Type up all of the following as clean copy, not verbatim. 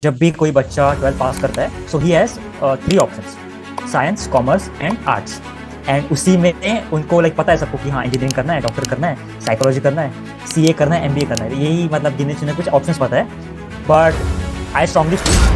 जब भी कोई बच्चा 12th पास करता है so he has 3 options, science, commerce and arts. And उसी में उनको लाइक पता है सबको कि हाँ इंजीनियरिंग करना है, डॉक्टर करना है, साइकोलॉजी करना है, सीए करना है, एमबीए करना है, यही मतलब गिने चुने कुछ ऑप्शंस पता है। But I strongly feel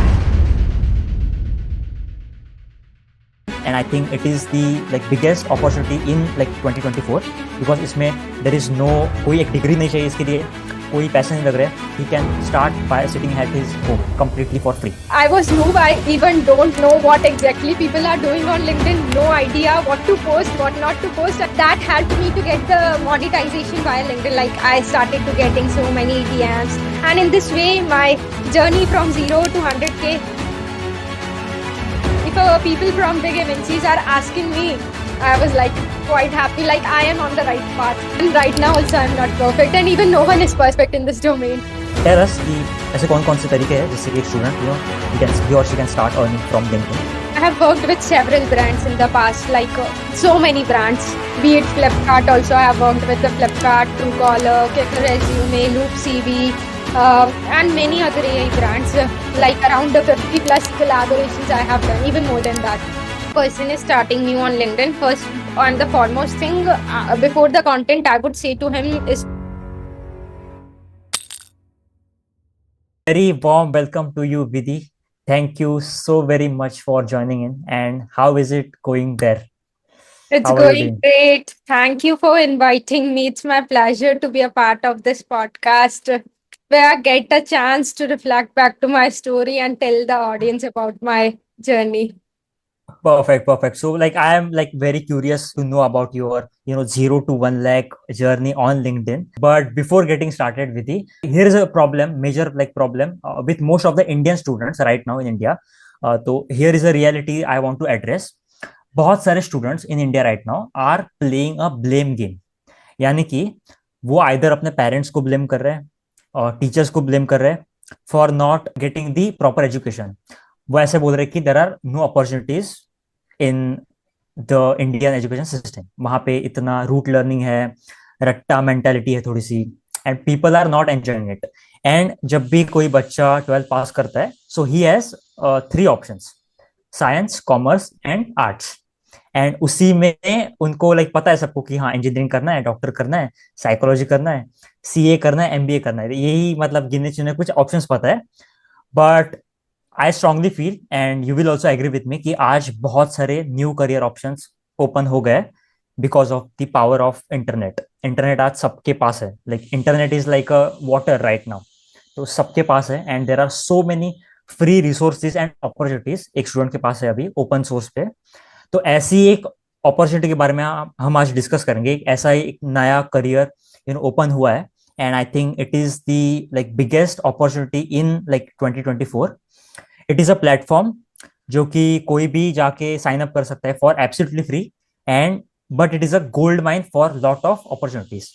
and I think it is the like biggest opportunity in like 2024 because इसमें there is no कोई एक डिग्री नहीं चाहिए इसके लिए, कोई पैसे नहीं लग रहे। He can start by sitting at his home completely for free. I was noob. I even don't know what exactly people are doing on LinkedIn. No idea what to post, what not to post. That helped me to get the monetization via LinkedIn. Like I started to getting so many DMs, and in this way, my journey from 0 to 100K. If people from big MNCs are asking me, I was like quite happy. Like I am on the right path. And right now also I'm not perfect, and even no one is perfect in this domain. Tell us कि ऐसे कौन कौन से तरीके हैं जिससे कि एक student he or she can start earning from LinkedIn. I have worked with several brands in the past, like so many brands. Be it Flipkart, also I have worked with the Flipkart, Truecaller, Killer Resume, Loop CV, and many other AI brands. Like around the 50 plus collaborations I have done, even more than that. Person is starting new on LinkedIn. First and the foremost thing, before the content, I would say to him is Very warm welcome to you, Vidhi. Thank you so very much for joining in. And how is it going there? it's How are you going doing? great. Thank you for inviting me. It's my pleasure to be a part of this podcast where I get a chance to reflect back to my story and tell the audience about my journey. Perfect, perfect. So, like, I am like very curious to know about your, 0 to 1 lakh journey on LinkedIn. But before getting started, Vidhi, here is a problem, major like problem with most of the Indian students right now in India. So, here is a reality I want to address. बहुत सारे students in India right now are playing a blame game, यानी कि वो either अपने parents को blame कर रहे हैं और टीचर्स को ब्लेम कर रहे हैं for not getting the proper education. वो ऐसे बोल रहे हैं कि there are no opportunities in the Indian education system, वहां पे इतना रूट लर्निंग है, रट्टा मेंटेलिटी है थोड़ी सी, and people are not enjoying it. And जब भी कोई बच्चा 12th पास करता है so he has 3 options, science, commerce and arts. And उसी में उनको लाइक पता है सबको कि हाँ इंजीनियरिंग करना है, डॉक्टर करना है, साइकोलॉजी करना है, सीए करना है, एमबीए करना है, यही मतलब गिने चुने कुछ ऑप्शंस पता है। But I strongly feel and you will also agree with me कि आज बहुत सारे न्यू करियर ऑप्शंस ओपन हो गए because of the power of internet. Internet आज सबके पास है, like internet is like a water right now, तो सबके पास है and there are so many free resources and opportunities एक स्टूडेंट के पास है अभी ओपन सोर्स पे। तो ऐसी एक अपॉर्चुनिटी के बारे में हम आज डिस्कस करेंगे। ऐसा एक नया करियर ओपन हुआ है and I think it is the like biggest opportunity in like 2024। It is a platform जो कि कोई भी जाके साइन अप कर सकता है for absolutely free, and but it is a gold mine for lot of opportunities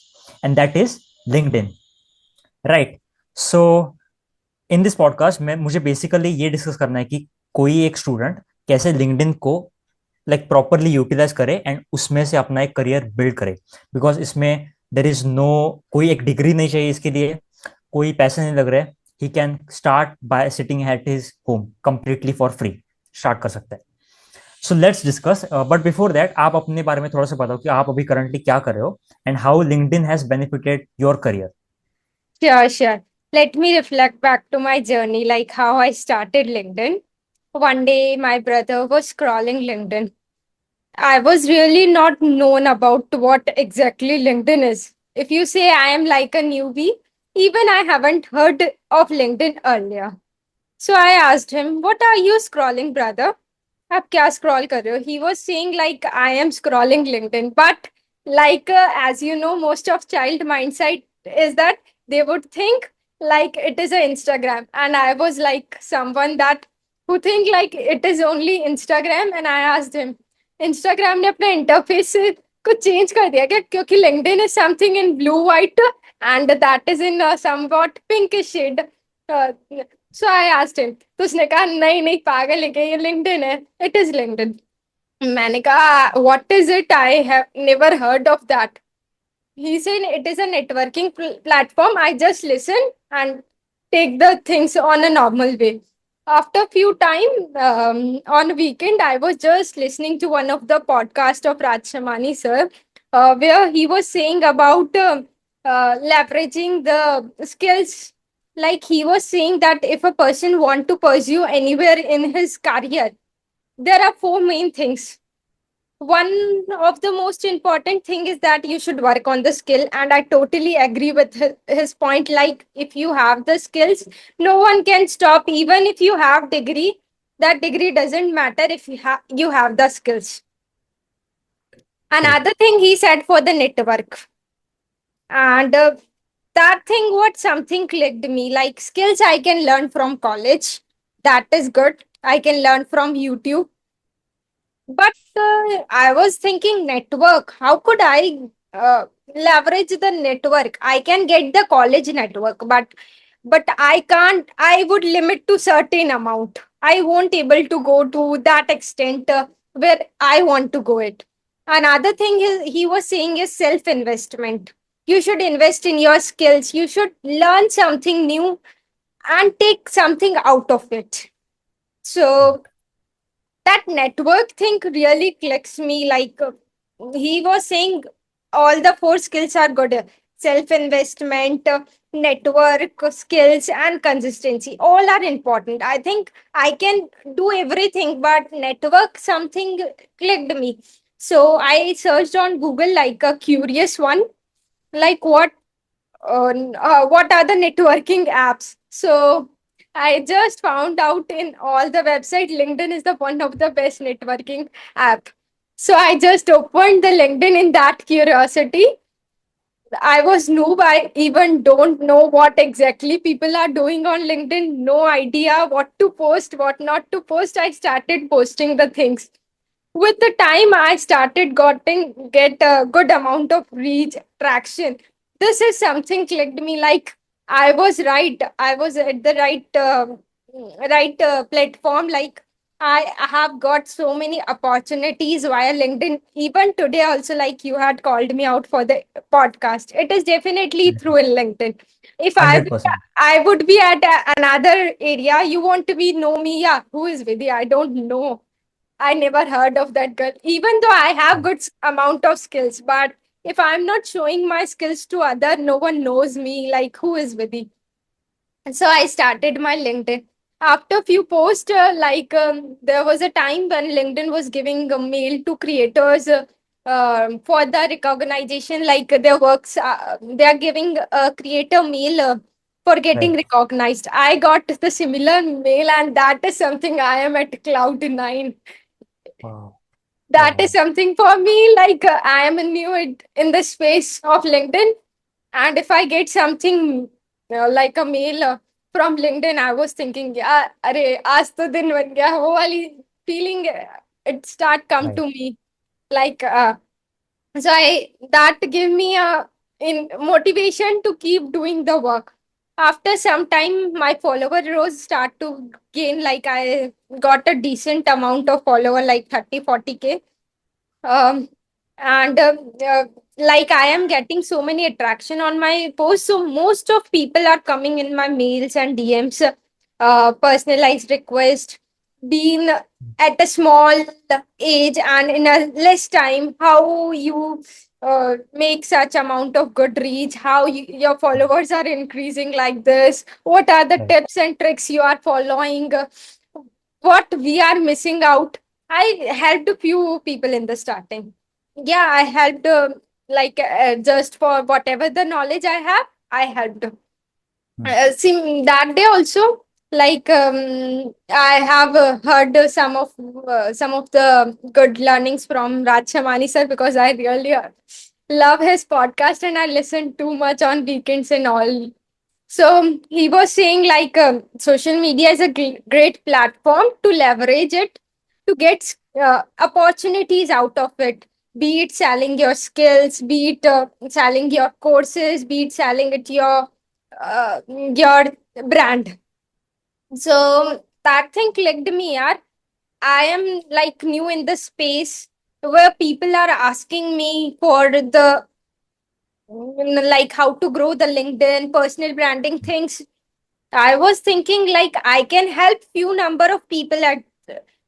and that is LinkedIn, right. So in this podcast में मुझे बेसिकली ये डिस्कस करना है कि कोई एक स्टूडेंट कैसे लिंक्डइन को लाइक प्रॉपरली यूटिलाइज करे एंड उसमें से अपना एक करियर बिल्ड करे। बिकॉज इसमें देर इज नो कोई एक डिग्री नहीं चाहिए इसके लिए, कोई पैसे नहीं लग रहे। He can start by sitting at his home completely for free, start कर सकते हैं। So let's discuss, but before that आप अपने बारे में थोड़ा सा बताओ कि आप अभी करंटली क्या कर रहे हो and how LinkedIn has benefited your career. Sure, sure. Let me reflect back to my journey, like how I started LinkedIn. One day, my brother was scrolling LinkedIn. I was really not known about what exactly LinkedIn is. If you say I am like a newbie, even I haven't heard of LinkedIn earlier. So I asked him, "What are you scrolling, brother? आप क्या scroll कर रहे हो?" He was saying like I am scrolling LinkedIn, but like as you know, most of child mindset is that they would think like it is a Instagram, and I was like someone that who think like it is only Instagram, and I asked him, Instagram ने अपना interface को change कर दिया क्या? क्योंकि LinkedIn is something in blue white and that is in somewhat pinkish shade. So I asked him, तो उसने कहा नहीं नहीं पागल है क्या, ये LinkedIn है, it is LinkedIn. मैंने कहा what is it, I have never heard of that. He said it is a networking platform, I just listen and take the things on a normal way. After few time on weekend, I was just listening to one of the podcast of Raj Shamani sir, where he was saying about leveraging the skills. Like he was saying that if a person want to pursue anywhere in his career, there are four main things. One of the most important thing is that you should work on the skill, and I totally agree with his point. Like if you have the skills, no one can stop. Even if you have degree, that degree doesn't matter if you have the skills. True. Another thing he said for the network, and that thing what something clicked me, like skills I can learn from college, that is good. I can learn from YouTube. But I was thinking network. How could I leverage the network? I can get the college network, but I can't. I would limit to certain amount. I won't able to go to that extent where I want to go it. Another thing he was saying is self investment. You should invest in your skills. You should learn something new and take something out of it. So that network thing really clicks me. Like he was saying all the four skills are good: self investment, network skills, and consistency. All are important. I think I can do everything, but network something clicked me. So I searched on Google like a curious one, like what are the networking apps. So I just found out in all the website LinkedIn is the one of the best networking app. So I just opened the LinkedIn in that curiosity. I was noob. I even don't know what exactly people are doing on LinkedIn. No idea what to post, what not to post. I started posting the things. With the time, I started get a good amount of reach, traction. This is something clicked me. Like I was right. I was at the right platform. Like I have got so many opportunities via LinkedIn. Even today, also, like you had called me out for the podcast. It is definitely through LinkedIn. If 100%. I would be at another area, you want to be know me. Yeah, who is Vidya? I don't know. I never heard of that girl. Even though I have good amount of skills, but if I'm not showing my skills to other, no one knows me. Like who is Vidhi? And so I started my LinkedIn. After few posts, there was a time when LinkedIn was giving a mail to creators for the recognition, like their works. They are giving a creator mail for getting Right. recognized. I got the similar mail, and that is something I am at cloud nine. Wow. That is Wow. something for me. Like I am new in the space of LinkedIn, and if I get something like a mail from LinkedIn, I was thinking, yeah, अरे आज तो दिन बन गया वो वाली feeling. It start come Right. to me. Like so I that gave me a in motivation to keep doing the work. After some time, my follower rows start to gain. Like I got a decent amount of follower, like 30-40K. um, and like I am getting so many attraction on my posts, so most of people are coming in my mails and DMs, personalized request, being at a small age and in a less time, how you make such amount of good reach, how your followers are increasing like this, what are the Right. tips and tricks you are following, what we are missing out. I helped a few people in the starting. Yeah, I helped just for whatever the knowledge I have, I helped. Hmm. See, that day also, like I have heard some of the good learnings from Raj Shamani sir, because I really love his podcast and I listen too much on weekends and all. So he was saying like social media is a great platform to leverage it to get opportunities out of it. Be it selling your skills, be it selling your courses, be it selling it your brand. So that thing clicked me. Yaar. I am like new in the space where people are asking me for the like how to grow the LinkedIn personal branding things. I was thinking like I can help few number of people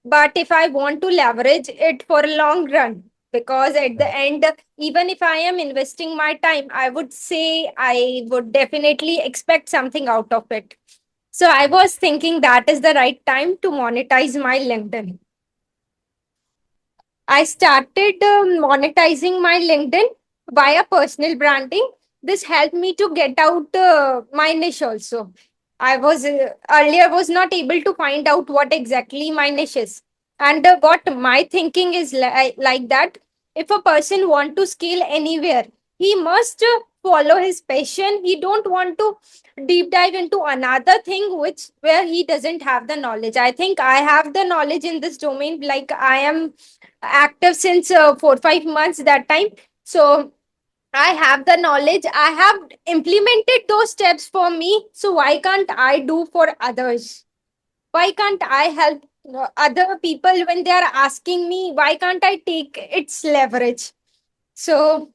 but if I want to leverage it for a long run, because at the end, even if I am investing my time, I would say I would definitely expect something out of it. So I was thinking that is the right time to monetize my LinkedIn. I started monetizing my LinkedIn via personal branding. This helped me to get out my niche also. I was earlier was not able to find out what exactly my niche is. And what my thinking is like that if a person want to scale anywhere, he must follow his passion. He don't want to deep dive into another thing which where he doesn't have the knowledge. I think I have the knowledge in this domain. Like I am active since 4 5 months that time, so I have the knowledge, I have implemented those steps for me, so why can't I do for others? Why can't I help other people when they are asking me? Why can't I take its leverage? So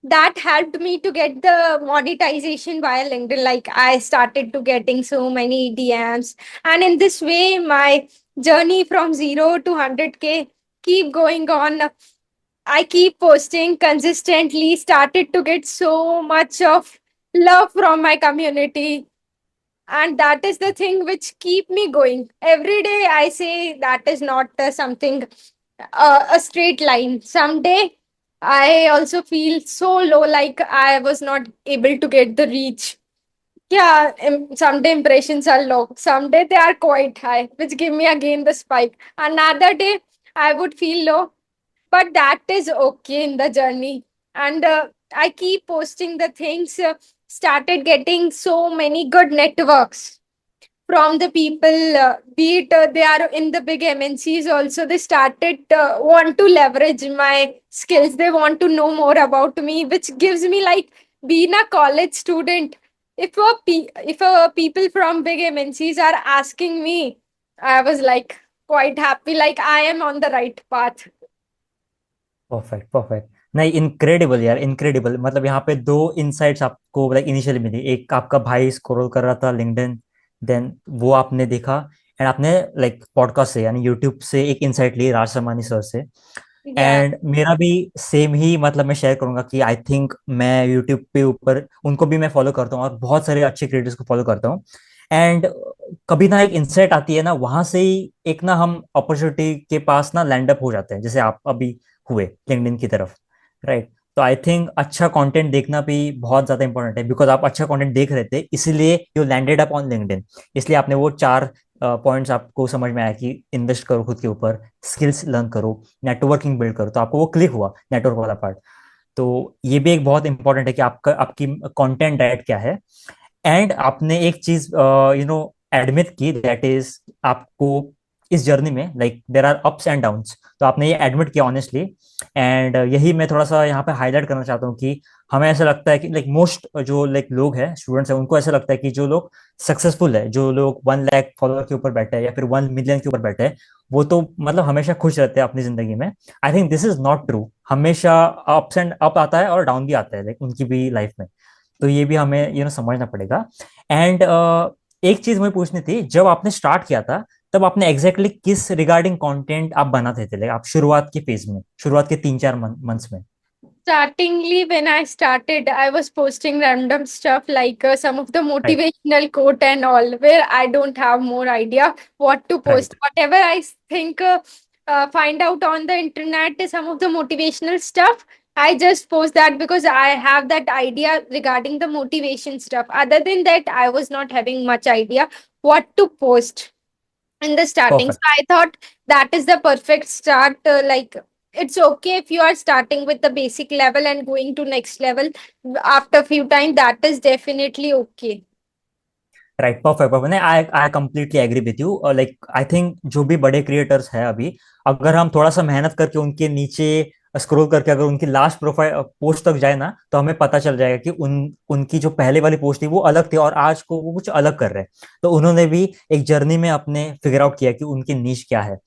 that helped me to get the monetization via LinkedIn. Like I started to getting so many DMs, and in this way, my journey from 0 to 100K keep going on. I keep posting consistently, started to get so much of love from my community. And that is the thing which keep me going. Every day I say that is not something, a straight line. Someday I also feel so low, like I was not able to get the reach. Yeah, someday impressions are low. Someday they are quite high, which give me again the spike. Another day I would feel low, but that is okay in the journey. And I keep posting the things, started getting so many good networks from the people, be it they are in the big MNCs also. They started want to leverage my skills, they want to know more about me, which gives me like being a college student. If a people from big MNCs are asking me, I was like quite happy, like I am on the right path. Perfect perfect. नहीं, incredible यार, incredible. मतलब यहाँ पे दो insights आपको like initially मिली। एक आपका भाई स्क्रॉल कर रहा था लिंक्डइन, देन वो आपने देखा, एंड आपने लाइक पॉडकास्ट से यानी यूट्यूब से एक इनसाइट ली राज शर्मानी सर से। Yeah. एंड मेरा भी सेम ही, मतलब मैं शेयर करूंगा कि आई थिंक मैं यूट्यूब पे ऊपर उनको भी मैं फॉलो करता हूँ और बहुत सारे अच्छे क्रिएटर्स को फॉलो करता हूँ। एंड कभी ना एक इंसाइट आती है ना, वहां से ही एक ना हम अपॉर्चुनिटी के पास ना लैंड अप हो जाते हैं, जैसे आप अभी हुए लिंक्डइन की तरफ, राइट। तो आई थिंक अच्छा कंटेंट देखना भी बहुत ज्यादा इंपॉर्टेंट है, बिकॉज आप अच्छा कंटेंट देख रहे थे इसीलिए you landed up on LinkedIn. इसलिए आपने वो चार पॉइंट्स आपको समझ में आया कि इन्वेस्ट करो खुद के ऊपर, स्किल्स लर्न करो, नेटवर्किंग बिल्ड करो, तो आपको वो क्लिक हुआ नेटवर्क वाला पार्ट। तो ये भी एक बहुत इंपॉर्टेंट है कि आपका आपकी कंटेंट डाइट क्या है। एंड आपने एक चीज एडमिट की, दैट इज आपको इस जर्नी में like there are ups and downs. तो आपने ये एडमिट किया ऑनेस्टली। एंड यही मैं थोड़ा सा यहाँ पे हाईलाइट करना चाहता हूँ कि हमें ऐसा लगता है कि लाइक मोस्ट जो लाइक लोग हैं, स्टूडेंट्स हैं, उनको ऐसा लगता है कि जो लोग सक्सेसफुल है, जो लोग 1 लाख फॉलोअर के ऊपर बैठे हैं या फिर 1 मिलियन के ऊपर बैठे हैं, वो तो मतलब हमेशा खुश रहते हैं अपनी जिंदगी में। I think this is not true. हमेशा अप्स एंड अप आता है और डाउन भी आता है लाइक उनकी भी लाइफ में। तो ये भी हमें समझना पड़ेगा। एंड एक चीज मुझे पूछनी थी, जब आपने स्टार्ट किया था तब आपने एग्जैक्टली किस रिगार्डिंग कंटेंट आप बनाते थे, लाइक आप शुरुआत के फेज में, शुरुआत के 3 4 मंथ्स में? Startingly, when I started, I was posting random stuff like some of the right motivational quote and all, where I don't have more idea what to post. Right Whatever I think, find out on the internet, some of the motivational stuff, I just post that because I have that idea regarding the motivation stuff. Other than that, I was not having much idea what to post in the starting. So perfect. I thought that is the perfect start. Like it's okay if you are starting with the basic level and going to next level after few time. That is definitely okay. Right perfect perfect. नहीं, I I completely agree with you. Like I think जो भी बड़े creators हैं अभी, अगर हम थोड़ा सा मेहनत करके उनके नीचे स्क्रॉल करके अगर उनकी लास्ट प्रोफाइल पोस्ट तक जाए ना, तो हमें पता चल जाएगा कि उनकी जो पहले वाली पोस्ट थी वो अलग थी और आज को वो कुछ अलग कर रहे हैं। तो उन्होंने भी एक जर्नी में अपने फिगर आउट किया कि उनकी नीश क्या है।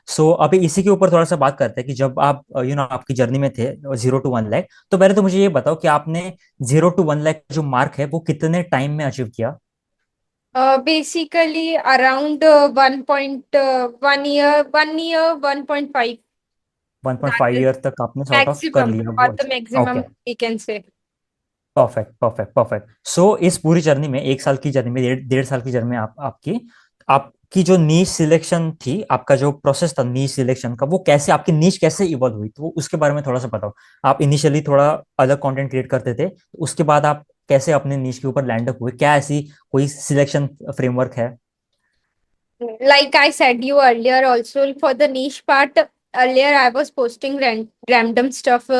सो अभी इसी के ऊपर थोड़ा सा बात करते हैं कि जब आप आपकी जर्नी में थे 0 to 1 लाख, तो पहले तो मुझे ये बताओ कि आपने 0 to 1 लाख जो मार्क है वो कितने टाइम में अचीव किया? Basically around 1 year, 1.5. 1.5 That is year तक आपने सॉर्ट ऑफ कर maximum, लिया or वो? the okay, maximum we can say. Perfect perfect perfect. So इस पूरी जर्नी में, 1 साल की जर्नी में, डेढ़ साल की जर्नी में आपकी आपकी जो नीश सिलेक्शन थी, आपका जो प्रोसेस था नीश सिलेक्शन का, वो कैसे, आपकी नीश कैसे इवॉल्व हुई, तो उसके बारे में थोड़ा सा बताओ। आप इनिशियली थोड़ा अलग कंटेंट क्रिएट करते थे, तो उसके बाद आप कैसे अपने नीश के ऊपर लैंड अप हुए? क्या ऐसी कोई सिलेक्शन फ्रेमवर्क है? Like I said you earlier, also for the niche part, earlier I was posting random stuff.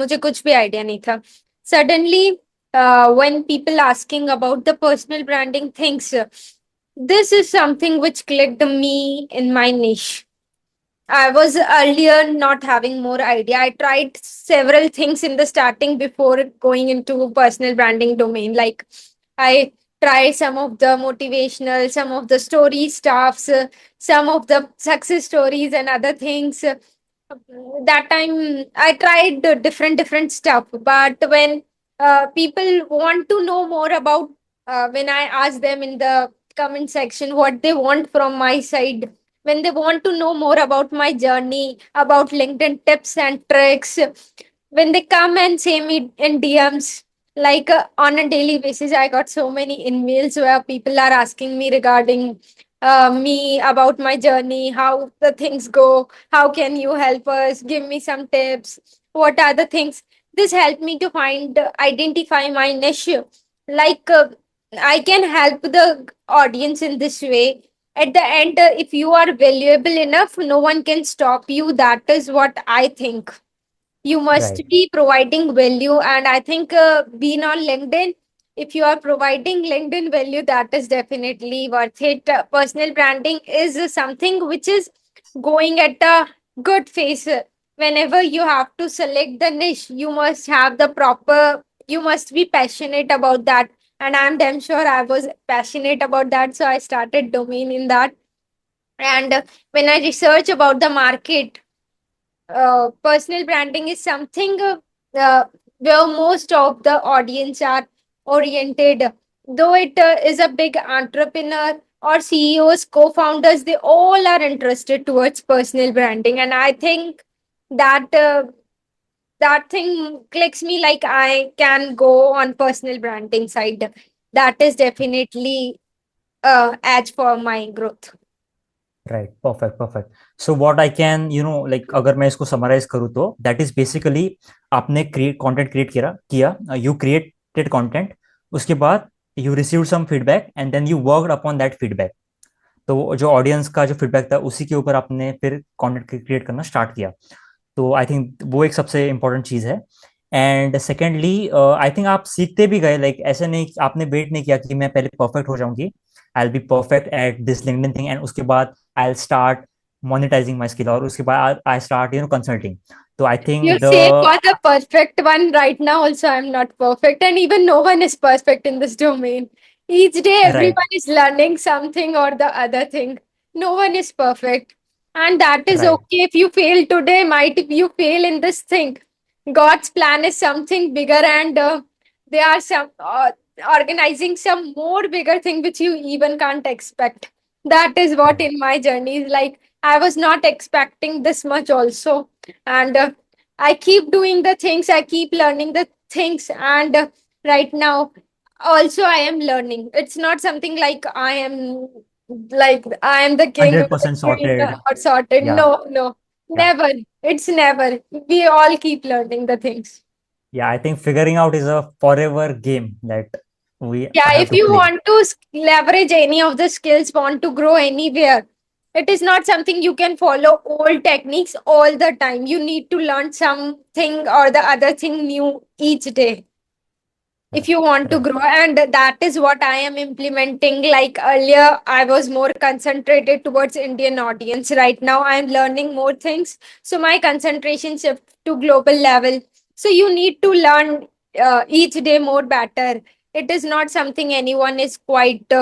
मुझे कुछ भी idea नहीं था. Suddenly, when people asking about the personal branding things, this is something which clicked me in my niche. I was earlier not having more idea. I tried several things in the starting before going into personal branding domain. Like I tried some of the motivational, some of the story stuffs, some of the success stories and other things. That time I tried different stuff. But when people want to know more about, when I ask them in the comment section what they want from my side, when they want to know more about my journey, about LinkedIn tips and tricks, when they come and say me in DMs, like on a daily basis, I got so many emails where people are asking me regarding me, about my journey, how the things go, how can you help us, give me some tips, what are the things. This helped me to find, identify my niche. Like I can help the audience in this way. At the end, if you are valuable enough, no one can stop you. That is what I think. You must right, be providing value, and I think being on LinkedIn, if you are providing LinkedIn value, that is definitely worth it. Personal branding is something which is going at a good phase. Whenever you have to select the niche, you must have the proper, you must be passionate about that, and I'm damn sure I was passionate about that, so I started domain in that. And when I research about the market, personal branding is something where most of the audience are oriented. Though it is a big entrepreneur or CEOs, co-founders, they all are interested towards personal branding, and I think that that thing clicks me. Like I can go on personal branding side. That is definitely edge for my growth. Right, perfect perfect. So what I can, like अगर मैं इसको summarize करूँ तो that is basically, आपने create content create किया किया you created content, उसके बाद you received some feedback and then you worked upon that feedback. तो जो ऑडियंस का जो फीडबैक था, उसी के ऊपर आपने फिर कंटेंट क्रिएट करना स्टार्ट किया। तो आई थिंक वो एक सबसे इंपॉर्टेंट चीज़ है। एंड सेकेंडली, आई थिंक आप सीखते भी गए, लाइक ऐसे नहीं, आपने वेट नहीं किया कि मैं पहले परफेक्ट हो जाऊंगी, I will be perfect at this LinkedIn thing, and उसके बाद I will start monetising my skill, और उसके बाद आई स्टार्ट कंसल्टिंग। तो I think You the say for the perfect one right now, also, I'm not perfect, and even no one is perfect in this domain. Each day, right, everyone is learning something or the other thing. No one is perfect, and that is right, okay. If you fail today, might if you fail in this thing, God's plan is something bigger, and they are some organizing some more bigger thing which you even can't expect. That is what right, in my journey is like. I was not expecting this much also, and I keep doing the things, I keep learning the things, and right now also I am learning. It's not something like I am the king of the 100% queen sorted. or sorted. या, No, no, या, never. It's never. We all keep learning the things. Yeah, I think figuring out is a forever game that we Yeah, have if to you play. want to leverage any of the skills, want to grow anywhere, it is not something you can follow old techniques all the time. You need to learn something or the other thing new each day if you want to right, grow. And that is what I am implementing. Like earlier I was more concentrated towards Indian audience. Right now I am learning more things, so my concentration shift to global level. So you need to learn each day more better. It is not something anyone is quite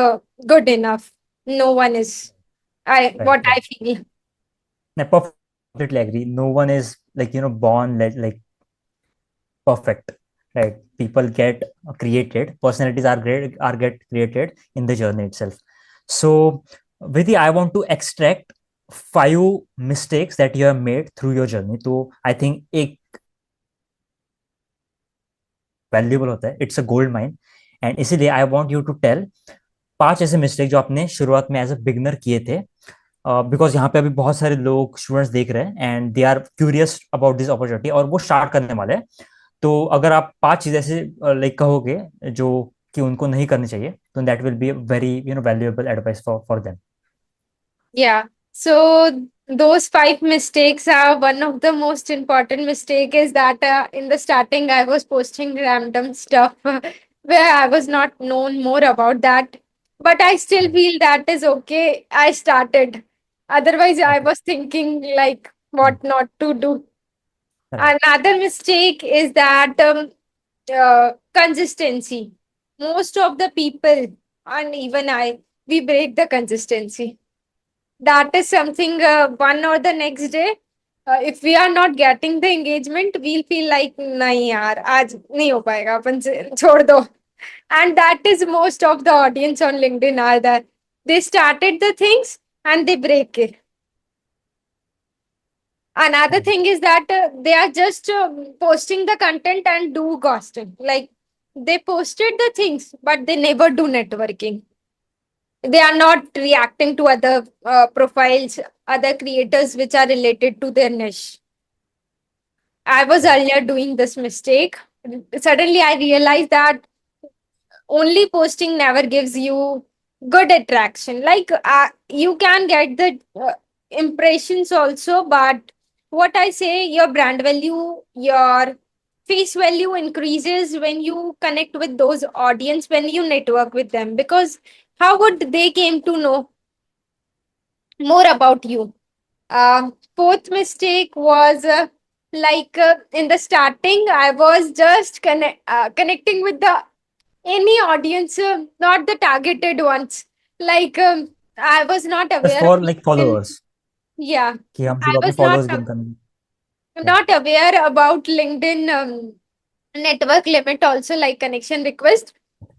good enough. No one is. I what right, I feel. I perfectly agree. No one is, like, born like perfect, right? People get created, personalities are get created in the journey itself. So Vidhi, I want to extract 5 mistakes that you have made through your journey. तो I think एक valuable होता है, it's a gold mine, and इसीलिए I want you to tell 5 ऐसे mistake जो आपने शुरुआत में एज अ बिगनर किए थे, बिकॉज यहाँ पे अभी बहुत सारे लोग स्टूडेंट्स देख रहे हैं and they are curious about this opportunity और वो स्टार्ट करने वाले हैं। तो अगर आप 5 चीज ऐसे लाइक कहोगे जो कि उनको नहीं करनी चाहिए, तो that will be very valuable advice for them. Yeah. So those five mistakes are one of the most important mistake is that in the starting I was posting random stuff where I was not known more about that. But I still feel that is okay. I started. Otherwise, I Okay. was thinking like what not to do. Right. Another mistake is that consistency. Most of the people, and even I, we break the consistency. That is something one or the next day. If we are not getting the engagement, we'll feel like नहीं यार आज नहीं हो पाएगा अपन से छोड़ दो. And that is most of the audience on LinkedIn are that they started the things and they break it. Another Right. thing is that they are just posting the content and do ghosting. Like they posted the things, but they never do networking. They are not reacting to other profiles, other creators which are related to their niche. I was Right. earlier doing this mistake. Suddenly, I realized that only posting never gives you good attraction. Like you can get the impressions also, but what I say, your brand value, your face value increases when you connect with those audience, when you network with them. Because how would they came to know more about you? Fourth mistake was in the starting, I was just connecting with the any audience, not the targeted ones. Like I was not Just aware of for like LinkedIn. followers, Yeah, कि हम I सिर्फ अपने was followers gain करने। Right. not aware about LinkedIn network limit also like connection request.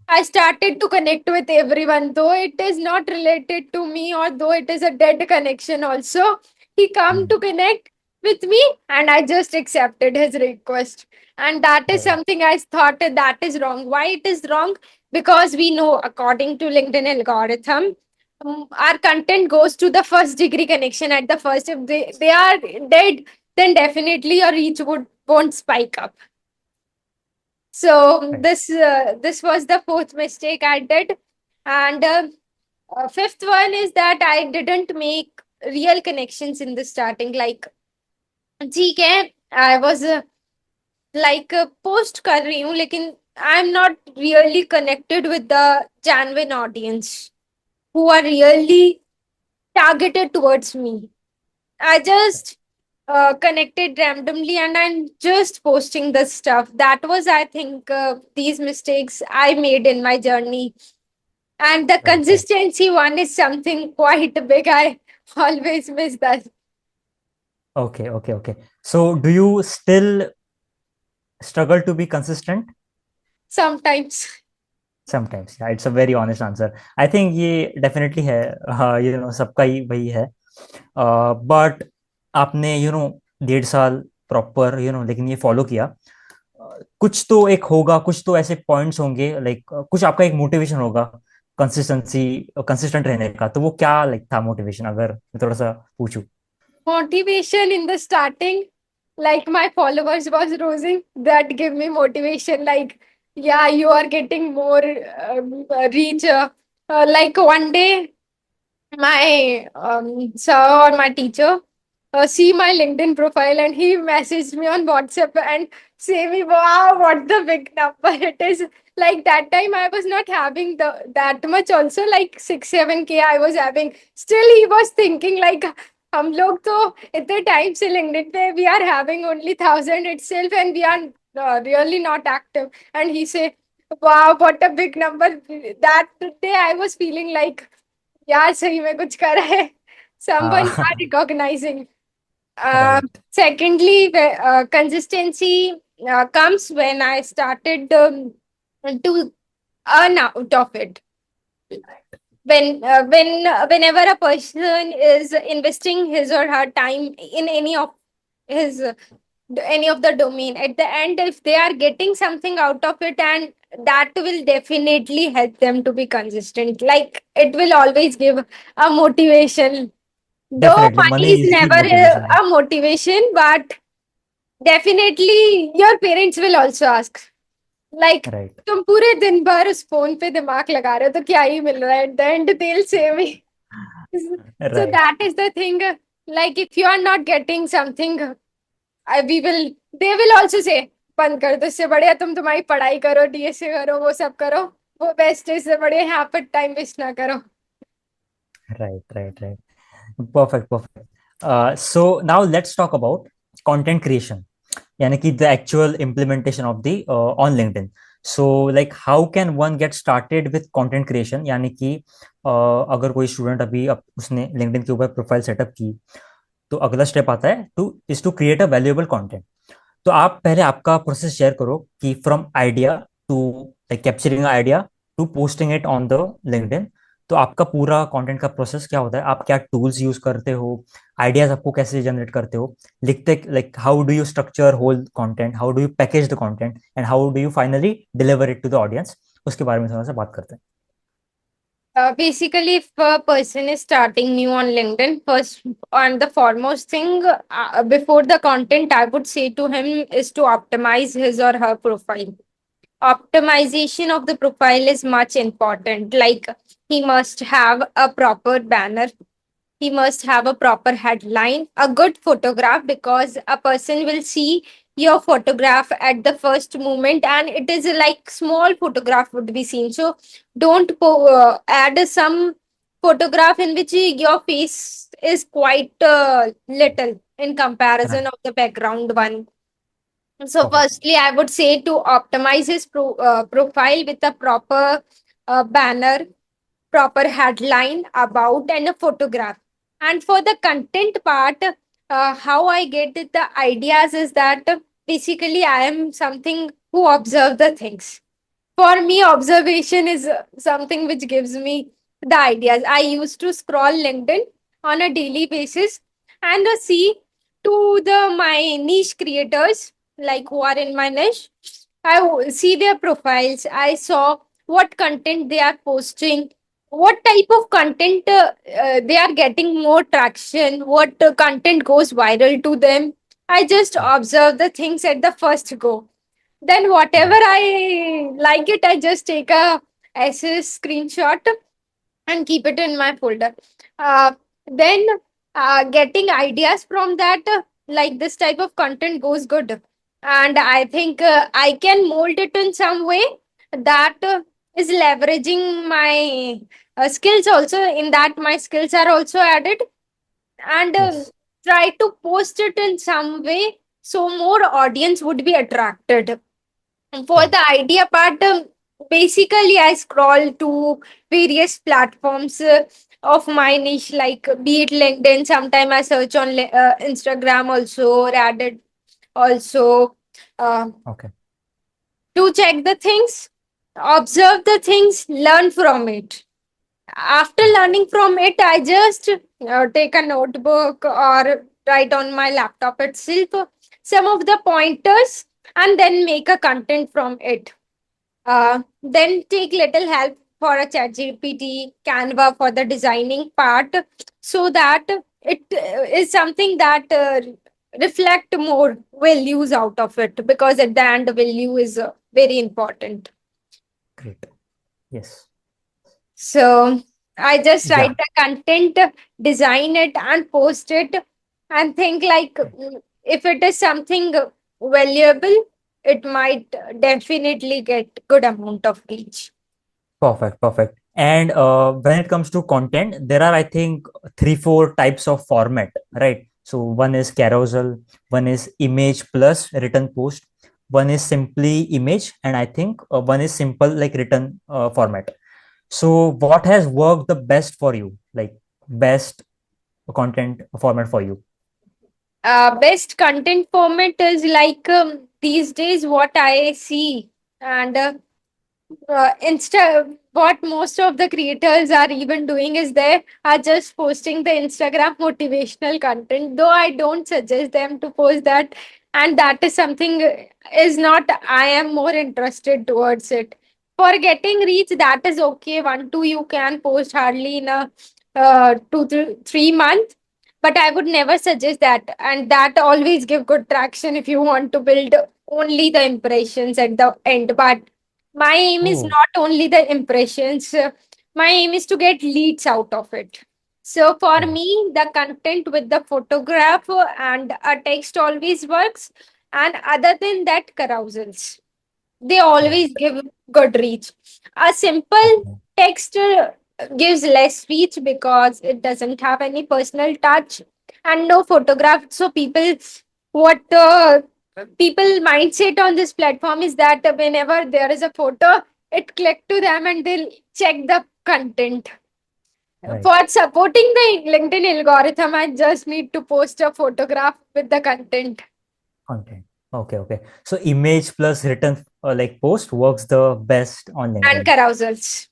I started to connect with everyone, though it is not related to me or though it is a dead connection also. He come to connect with me and I just accepted his request. And that is right. something I thought that is wrong. Why it is wrong? Because we know according to LinkedIn algorithm, our content goes to the first degree connection at the first. If they are dead, then definitely your reach won't spike up. So right. this was the fourth mistake I did, and fifth one is that I didn't make real connections in the starting. Like, ठीक है, I was like post कर रही हूँ, लेकिन I'm not really connected with the genuine audience who are really targeted towards me. I just connected randomly and I'm just posting the stuff. That was, I think, these mistakes I made in my journey. And the right. Right. consistency one is something quite big. I always miss that okay okay okay. So do you still struggle to be consistent? sometimes. Sometimes, yeah, it's a very honest answer. I think ये definitely है, हाँ, सबका ही वही है। But आपने 1.5 साल proper लेकिन ये फॉलो किया। कुछ तो एक होगा, कुछ तो ऐसे पॉइंट्स होंगे, लाइक कुछ आपका एक मोटिवेशन होगा कंसिस्टेंसी, कंसिस्टेंट रहने का। तो वो क्या लाइक था मोटिवेशन, अगर मैं थोड़ा सा पूछूं? Motivation in the starting, like my followers was rising, that gave me motivation. Like, yeah, you are getting more reach. Like one day, my sir or my teacher see my LinkedIn profile and he messaged me on WhatsApp and say me, wow, what the big number it is. Like that time I was not having the that much also, like 6-7K I was having. Still he was thinking like हम लोग तो इतने time से LinkedIn पे we are having only 1,000 itself and we are really not active. And he say, wow, what a big number. That day I was feeling like यार सही में कुछ करा है. Someone are recognizing. Right. Secondly, consistency. comes when I started to earn out of it. Whenever a person is investing his or her time in his any of the domain, at the end, if they are getting something out of it, and that will definitely help them to be consistent. Like it will always give a motivation. Though Definitely, money money is is the never motivation. a motivation, but definitely your parents will also ask, like, Right, तुम पूरे दिन भर उस phone पे दिमाग लगा रहे हो तो क्या ही मिल रहा है? At the end they'll say me. So right, that is the thing. Like if you are not getting something, we will they will also say बंद कर दो, इससे बढ़िया तुम तुम्हारी पढ़ाई करो, डीएसए करो, वो सब करो, वो बेस्ट है, इससे बढ़िया यहाँ पर टाइम वेस्ट ना करो. right, right, right. Perfect, perfect. So now let's talk about content creation, यानी कि the actual implementation of the on LinkedIn. So like how can one get started with content creation, यानी कि अगर कोई student अभी उसने LinkedIन के ऊपर प्रोफाइल सेटअप की, तो अगला स्टेप आता है to create a valuable content. तो आप पहले आपका प्रोसेस शेयर करो कि from idea to like capturing idea to posting it on the LinkedIn. तो आपका पूरा कंटेंट का प्रोसेस क्या होता है, आप क्या टूल्स यूज करते हो, आइडियाज आपको कैसे जनरेट करते हो, लिखते like how do you structure whole content, how do you package the content and how do you finally deliver it to the audience. उसके बारे में थोड़ा सा बात करते हैं. Basically, if a person is starting new on LinkedIn, first and the foremost thing before the content, I would say to him is to optimize his or her profile. Optimization of the profile is much important. Like he must have a proper banner, he must have a proper headline, a good photograph, because a person will see your photograph at the first moment and it is like small photograph would be seen. So don't add some photograph in which your face is quite little in comparison Right. of the background one. So Perfect. firstly, I would say to optimize his profile with a proper banner, proper headline, about, and a photograph. And for the content part, how I get the ideas is that basically I am something who observe the things. For me, observation is something which gives me the ideas. I used to scroll LinkedIn on a daily basis and see to the my niche creators, like who are in my niche. See their profiles. I saw what content they are posting, what type of content they are getting more traction, what content goes viral to them. I just observe the things at the first go. Then whatever Right. I like it, I just take a SS screenshot and keep it in my folder. Then getting ideas from that, like this type of content goes good. And I think I can mold it in some way that is leveraging my skills also. In that, my skills are also added, and Yes. try to post it in some way so more audience would be attracted. For Right. the idea part, basically I scroll to various platforms of my niche, like be it LinkedIn. Sometime I search on Instagram also, Reddit also, uh, Okay. to check the things, observe the things, learn from it. After Right. learning from it, I just take a notebook or write on my laptop itself some of the pointers and then make a content from it. Then take little help for a chat GPT, Canva for the designing part, so that it is something that reflect more values out of it, because at the end value is very important. Great. Yes. So I just Yeah. write the content, design it, and post it, and think like if it is something valuable, it might definitely get good amount of reach. Perfect, perfect. And when it comes to content, there are, I think, three, four types of format, right? So one is carousel, one is image plus written post, one is simply image, and I think one is simple like written format. So what has worked the best for you, like best content format for you? Best content format is like these days what I see, and what most of the creators are even doing is they are just posting the Instagram motivational content, though I don't suggest them to post that. And that is something is not, I am more interested towards it. For getting reach, that is okay. 1, 2, you can post hardly in a 2, 3 months. But I would never suggest that. And that always give good traction if you want to build only the impressions at the end. But my aim is Oh, not only the impressions, my aim is to get leads out of it. So for right. me, the content with the photograph and a text always works. And other than that, carousels. They Right. always give good reach. A simple Okay. text gives less reach because it doesn't have any personal touch and no photograph. So what people mindset on this platform is that whenever there is a photo, it click to them and they'll check the content. Right. For supporting the LinkedIn algorithm, I just need to post a photograph with the content Content. Okay. Okay. So image plus written like post works the best on and LinkedIn. carousels.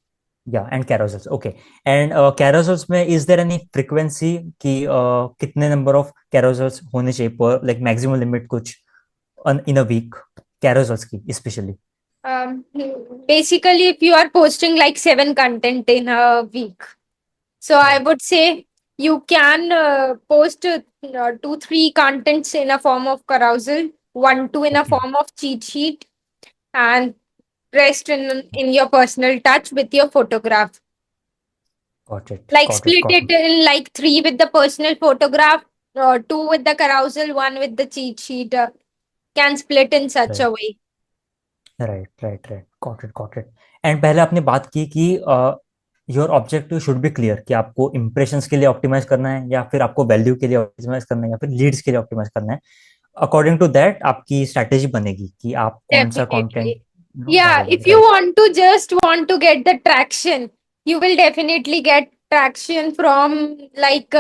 Yeah, and carousels. Okay. And carousels में is there any frequency कि कितने number of carousels होने चाहिए per like maximum limit कुछ in a week carousels की especially. Um, Basically, if you are posting like 7 content in a week, so I Right. would say you can post 2, 3 contents in a form of carousel, 1, 2 in a Okay. form of cheat sheet, and rest in your personal touch with your photograph. Got it. Like Got it. split Got it it. in like 3 with the personal photograph, 2 with the carousel, 1 with the cheat sheet. Can split in such Right. a way. Right right right got it got it and पहले आपने बात की कि your objective should be clear कि आपको impressions के लिए optimise करना है या फिर आपको वैल्यू के लिए ऑप्टिमाइज करना है या फिर लीड्स के लिए ऑप्टिमाइज करना है अकॉर्डिंग टू दैट आपकी स्ट्रैटेजी बनेगी कि आप कौन सा कंटेंट Definitely. Yeah, डालोगे if you right want to get the traction, you will definitely get traction from like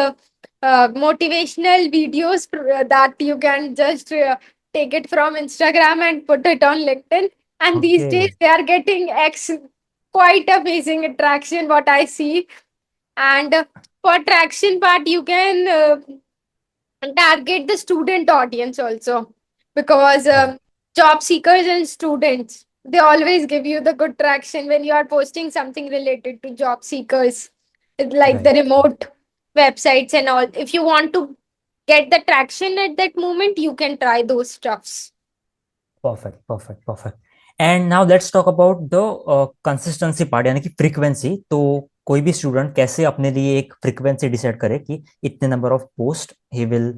motivational videos that you can just take it from Instagram and put it on LinkedIn. And these okay days they are getting quite amazing traction, what I see. And for traction part, you can target the student audience also because right job seekers and students, they always give you the good traction when you are posting something related to job seekers. It's like the right remote websites and all. If you want to get the traction at that moment, you can try those stuffs. Perfect perfect perfect and now let's talk about the consistency part यानी कि frequency तो कोई भी student कैसे अपने लिए एक frequency decide करे कि इतने number of post he will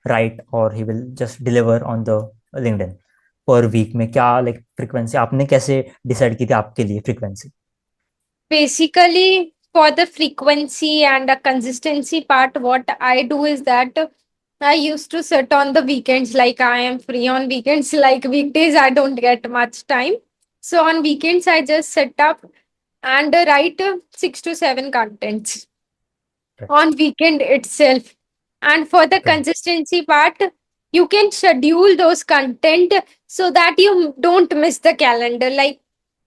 write और he will just deliver on the LinkedIn पर वीक में क्या लाइक फ्रीक्वेंसी आपने कैसे डिसाइड की थी आपके लिए frequency Basically, for the frequency and the consistency part, what I do is that I used to sit on the weekends, like I am free on weekends. Like weekdays, I don't get much time. So on weekends, I just sit up and write 6 to 7 contents on weekend itself. And for the right consistency part, you can schedule those content so that you don't miss the calendar. Like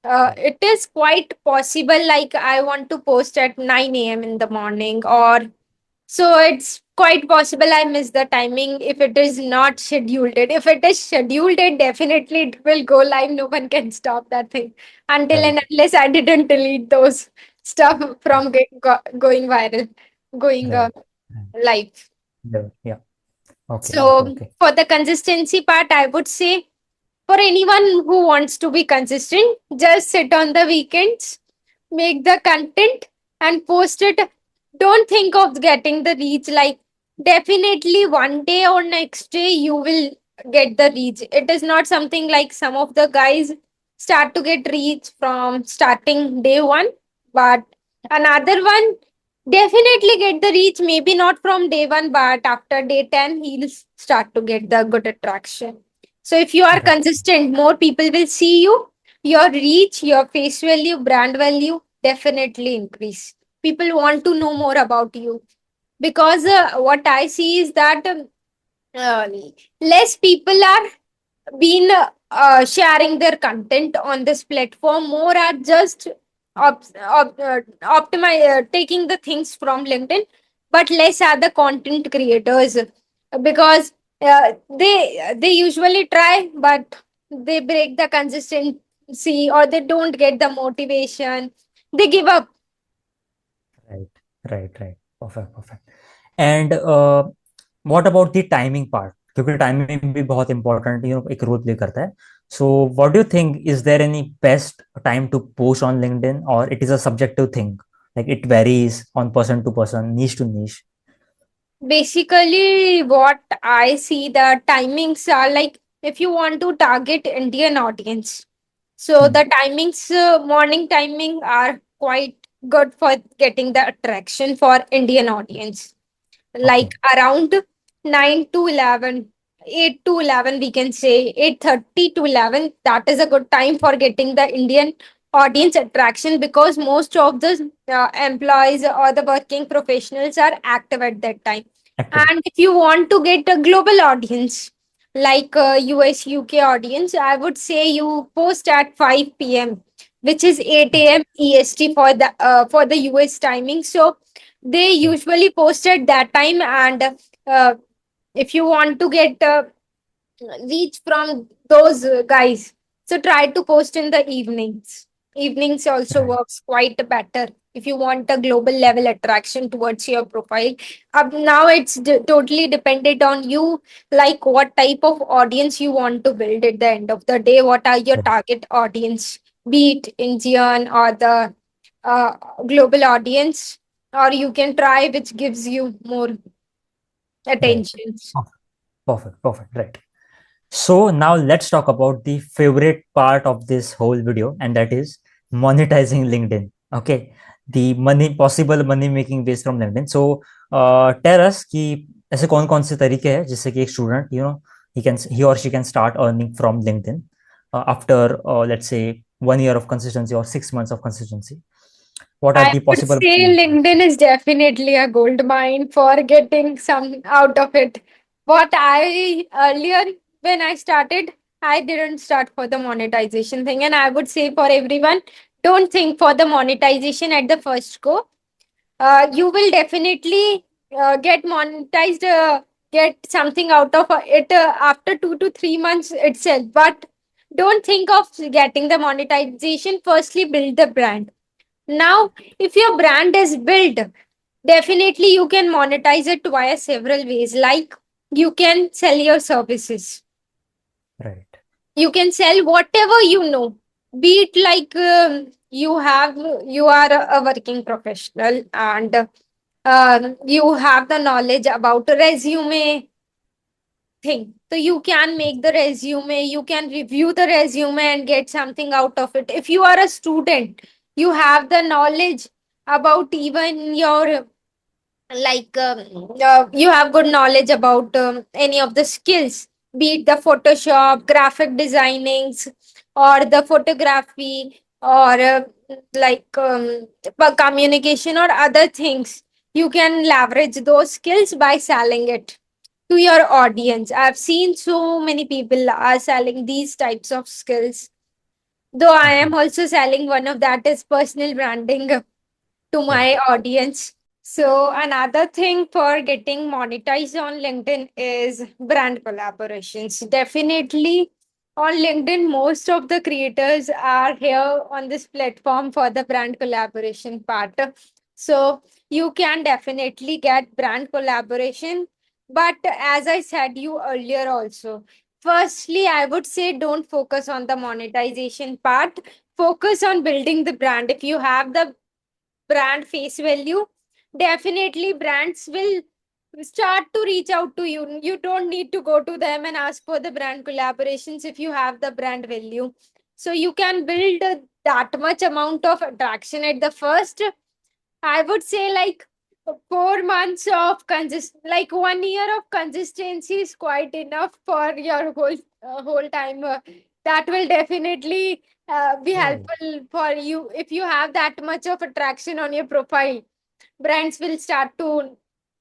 it is quite possible, like I want to post at 9 a.m. in the morning, or so it's quite possible I miss the timing if it is not scheduled. If it is scheduled, definitely it will go live. No one can stop that thing until and right unless I didn't delete those stuff from going viral, going right live. या okay okay So okay for the consistency part, I would say for anyone who wants to be consistent, just sit on the weekends, make the content and post it. Don't think of getting the reach. Like, definitely one day or next day, you will get the reach. It is not something like some of the guys start to get reach from starting day one, but another one definitely get the reach. Maybe not from day one, but after day 10, he'll start to get the good attraction. So if you are right consistent, more people will see you. Your reach, your face value, brand value definitely increase. People want to know more about you because what I see is that uh, less people are been sharing their content on this platform. More are just optimize taking the things from LinkedIn, but less are the content creators, because they usually try, but they break the consistency, or they don't get the motivation. They give up. Right, right. Perfect, perfect. And what about the timing part? क्योंकि timing भी बहुत important एक role play करता है. So what do you think, is there any best time to post on LinkedIn, or it is a subjective thing, like it varies on person to person, niche to niche? Basically, what I see, the timings are like, if you want to target Indian audience, so Hmm. the timings, morning timing are quite good for getting the attraction for Indian audience. Like Okay. around 9 to 11, 8 to 11, we can say 8:30 to 11. That is a good time for getting the Indian audience attraction, because most of the employees or the working professionals are active at that time. Active. And if you want to get a global audience, like US, UK audience, I would say you post at 5 p.m., which is 8 a.m. EST for the US timing. So they Okay. usually post at that time, and uh, if you want to get reach from those guys, so try to post in the evenings. Evenings also Right. works quite better if you want a global level attraction towards your profile. Now it's totally dependent on you, like what type of audience you want to build at the end of the day. What are your Right. target audience, be it Indian or the uh, global audience, or you can try which gives you more Right. attention. Oh, perfect. Perfect. Right. So now let's talk about the favorite part of this whole video, and that is monetizing LinkedIn. Okay, the money possible money making ways from LinkedIn. So tell us कि ऐसे कौन कौन से तरीके हैं जिससे कि एक student he or she can start earning from LinkedIn after let's say 1 year of consistency or 6 months of consistency. What are I the would possible say LinkedIn is definitely a gold mine for getting some out of it. What I earlier, when I started, I didn't start for the monetization thing. And I would say for everyone, don't think for the monetization at the first go. You will definitely get monetized, get something out of it after 2 to 3 months itself. But don't think of getting the monetization. Firstly, build the brand. Now, if your brand is built, definitely you can monetize it via several ways. Like you can sell your services, right? you can sell whatever you know. Be it like you are a working professional, and you have the knowledge about resume thing. So you can make the resume, you can review the resume and get something out of it. If you are a student, you have the knowledge about even your, like you have good knowledge about any of the skills, be it the Photoshop, graphic designings, or the photography, or communication or other things. You can leverage those skills by selling it to your audience. I've seen so many people are selling these types of skills. Though I Okay. am also selling one of that is personal branding to Right. my audience. So another thing for getting monetized on LinkedIn is brand collaborations. Definitely on LinkedIn, most of the creators are here on this platform for the brand collaboration part. So you can definitely get brand collaboration. But as I said you earlier also, firstly, I would say don't focus on the monetization part. Focus on building the brand. If you have the brand face value, definitely brands will start to reach out to you. You don't need to go to them and ask for the brand collaborations if you have the brand value. So you can build that much amount of attraction at the first. I would say like 4 months of like 1 year of consistency is quite enough for your whole time. That will definitely be Oh, helpful for you. If you have that much of attraction on your profile, brands will start to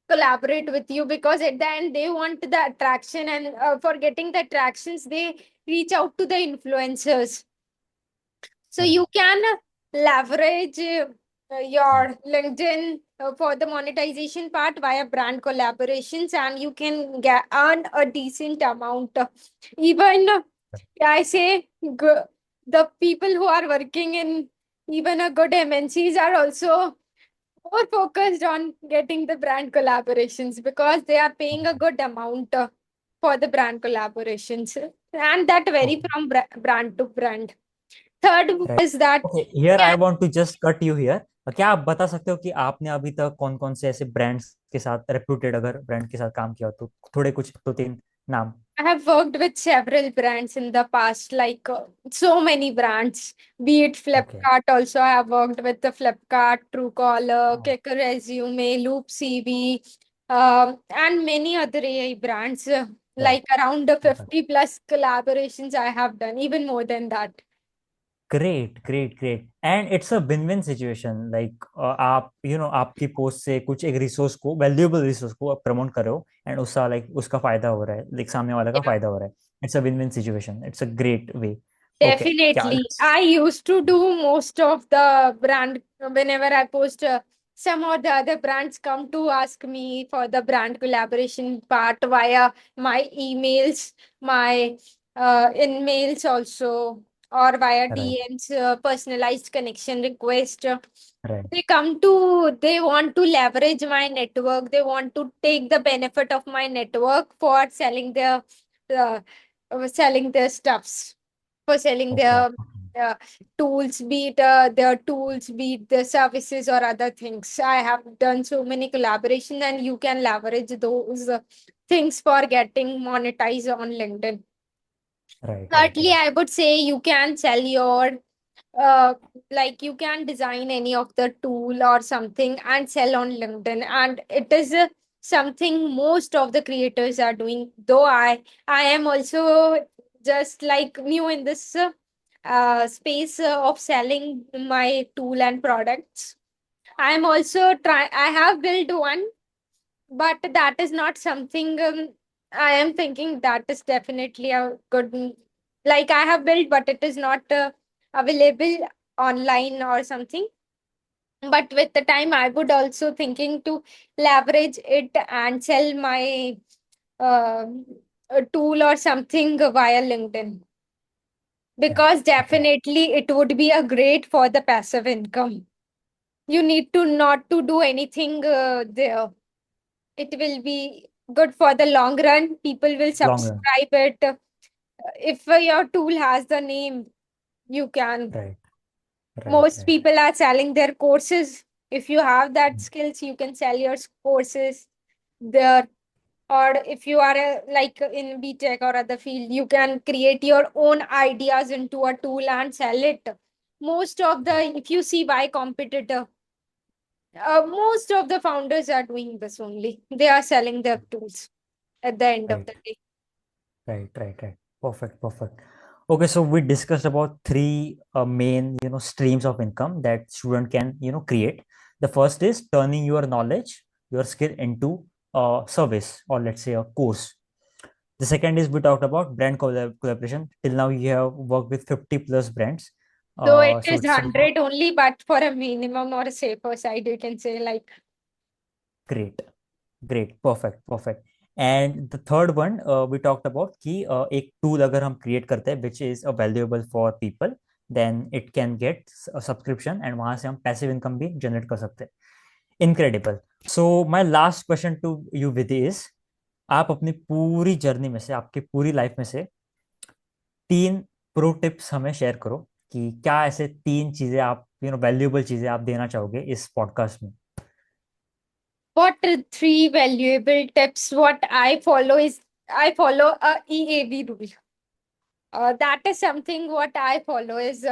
collaborate with you, because at the end they want the attraction, and for getting the attractions they reach out to the influencers. So Right. you can leverage your LinkedIn for the monetization part via brand collaborations, and you can earn a decent amount. Even I say the people who are working in even a good MNCs are also more focused on getting the brand collaborations, because they are paying a good amount for the brand collaborations, and that vary Okay. from brand to brand. Third Right. is that Okay, here yeah, I want to just cut you here. क्या आप बता सकते हो कि आपने अभी तक कौन कौन से ऐसे ब्रांड्स के साथ, रेप्यूटेड अगर ब्रांड के साथ काम किया हो तो थोड़े कुछ दो तीन नाम? I have worked with several brands in the past, like so many brands, be it Okay. Flipkart. Also, I have worked with the Flipkart, Truecaller, Kick Resume, Loop CV, and many other AI brands. Right. Like around Perfect. 50 plus collaborations I have done, even more than that. Great great great and it's a win win situation like आप आपकी post से कुछ एक resource को, valuable resource को promote कर रहे हो एंड उसका उसका फायदा हो रहा है, सामने वाले का Yeah, फायदा हो रहा है. It's a win win situation, it's a great way. Okay, क्या definitely. I used to do most of the brand whenever I post. Some of the other brands come to ask me for the brand collaboration part via my emails, my in-mails also, or via right DMs, personalized connection request. Right They want to leverage my network. They want to take the benefit of my network for uh, selling their stuffs, for selling okay. uh, tools, be it their tools, be it their services or other things. I have done so many collaboration, and you can leverage those things for getting monetized on LinkedIn. Right right Thirdly, right. I would say you can sell your uh, like you can design any of the tool or something and sell on LinkedIn, and it is something most of the creators are doing. Though I am also just like new in this space of selling my tool and products. I am also try. I have built one, but that is not something I am thinking that is definitely a good. Like I have built, but it is not available online or something. But with the time, I would also thinking to leverage it and sell my uh, a tool or something via LinkedIn, because Okay. definitely it would be a great for the passive income. You need to not to do anything there. It will be good for the long run. People will Long run. subscribe it. If your tool has the name, you can. Right right Most right. people are selling their courses. If you have that skills, you can sell your courses there. Or if you are like in BTech or other field, you can create your own ideas into a tool and sell it. Most of the, if you see by competitor, most of the founders are doing this only. They are selling their tools at the end of Right the day. right right right. Perfect perfect. Okay, so we discussed about three main streams of income that student can create. The first is turning your knowledge, your skill into a service, or let's say a course. The second is we talked about brand collaboration. Till now you have worked with 50 plus brands. Though it So is it's 100 only, but for a minimum or a safer side, you can say like. great. Great, perfect, perfect. And the third one we talked about कि एक tool अगर हम create करते हैं which is valuable for people, then it can get a subscription and वहां से हम passive income भी generate कर सकते हैं. Incredible. So my last question to you Vidhi is, आप अपनी पूरी जर्नी में से, आपकी पूरी लाइफ में से तीन प्रो टिप्स हमें शेयर करो कि क्या ऐसे तीन चीजें आप वैल्यूएबल चीजें आप देना चाहोगे इस पॉडकास्ट में. What are three valuable tips? What I follow is I follow a EAV rule. That is something what I follow is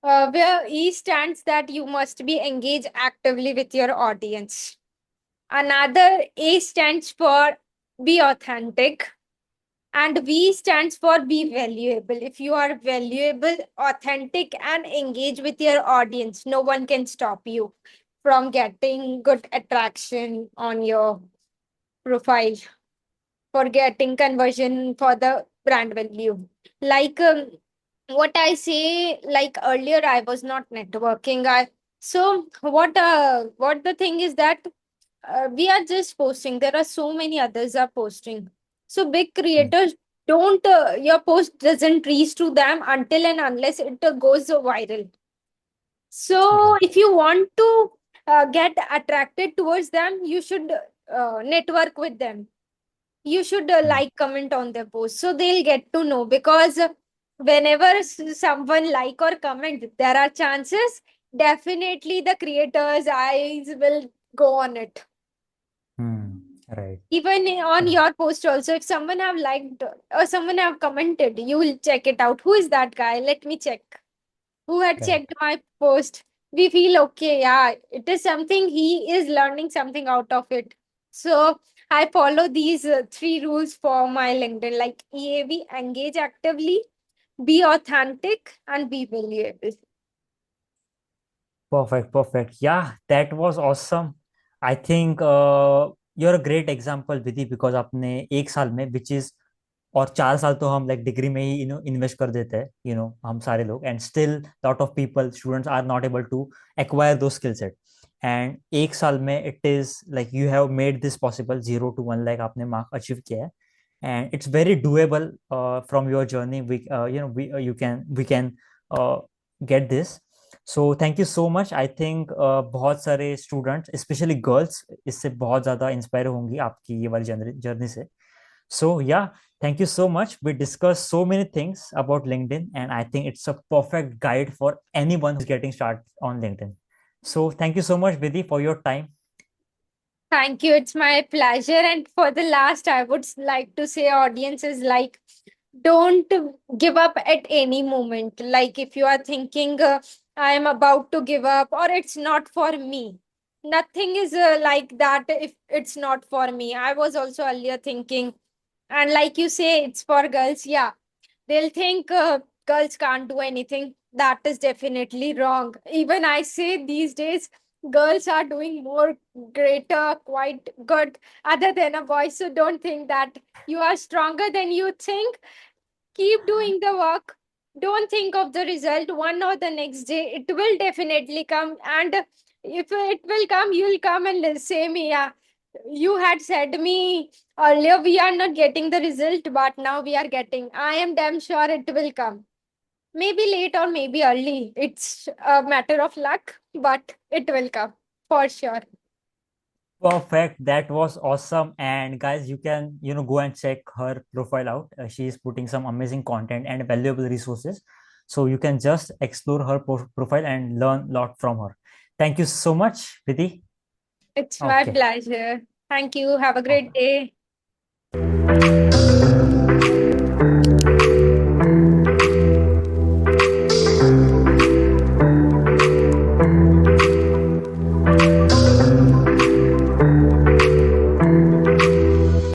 where E stands that you must be engaged actively with your audience. Another A stands for be authentic, and V stands for be valuable. If you are valuable, authentic, and engage with your audience, no one can stop you from getting good attraction on your profile for getting conversion for the brand value. Like what I say, like earlier, I was not networking. So what the thing is that we are just posting. There are so many others are posting. So big Hmm. creators don't your post doesn't reach to them until and unless it goes viral. So Right. if you want to get attracted towards them, you should network with them. You should Hmm. like, comment on their post so they'll get to know, because whenever someone like or comment, there are chances definitely the creator's eyes will go on it. Hmm. Right. Even on Right. your post also, if someone have liked or someone have commented, you will check it out. Who is that guy? Let me check. Who had Right. checked my post? We feel okay, yeah, it is something, he is learning something out of it. So I follow these three rules for my LinkedIn, like EAB, engage actively, be authentic, and be valuable. Perfect, perfect. Yeah, that was awesome. I think you're a great example, Vidhi, because आपने एक साल में, which is, और 4 साल तो हम like degree में ही invest कर देते हैं, हम सारे लोग, and still lot of people students are not able to acquire दो स्किल सेट, एंड एक साल में it is like you have made this possible, 0 to 1 lakh आपने मार्क अचीव किया है, and it's very doable from your journey, we we can get this. So thank you so much. I think बहुत सारे students, specially girls, इससे बहुत ज़्यादा inspire होंगी आपकी ये वाली जर्नी से. So yeah, thank you so much. We discussed so many things about LinkedIn, and I think it's a perfect guide for anyone who's getting started on LinkedIn. So thank you so much, Vidhi, for your time. Thank you. It's my pleasure. And for the last, I would like to say, audiences, like, don't give up at any moment. Like, if you are thinking, I am about to give up, or it's not for me, nothing is like that if it's not for me. I was also earlier thinking, and like you say, it's for girls. Yeah, they'll think girls can't do anything. That is definitely wrong. Even I say these days, girls are doing more greater, quite good other than a boy. So don't think that you are stronger than you think. Keep doing the work. Don't think of the result one or the next day. It will definitely come. And if it will come, you'll come and say me, yeah, you had said me earlier we are not getting the result, but now we are getting. I am damn sure it will come. Maybe late or maybe early. It's a matter of luck, but it will come for sure. Perfect. That was awesome. And guys, you can, go and check her profile out. She is putting some amazing content and valuable resources. So you can just explore her profile and learn a lot from her. Thank you so much, Vidhi. It's my Okay. pleasure. Thank you. Have a great Okay. day.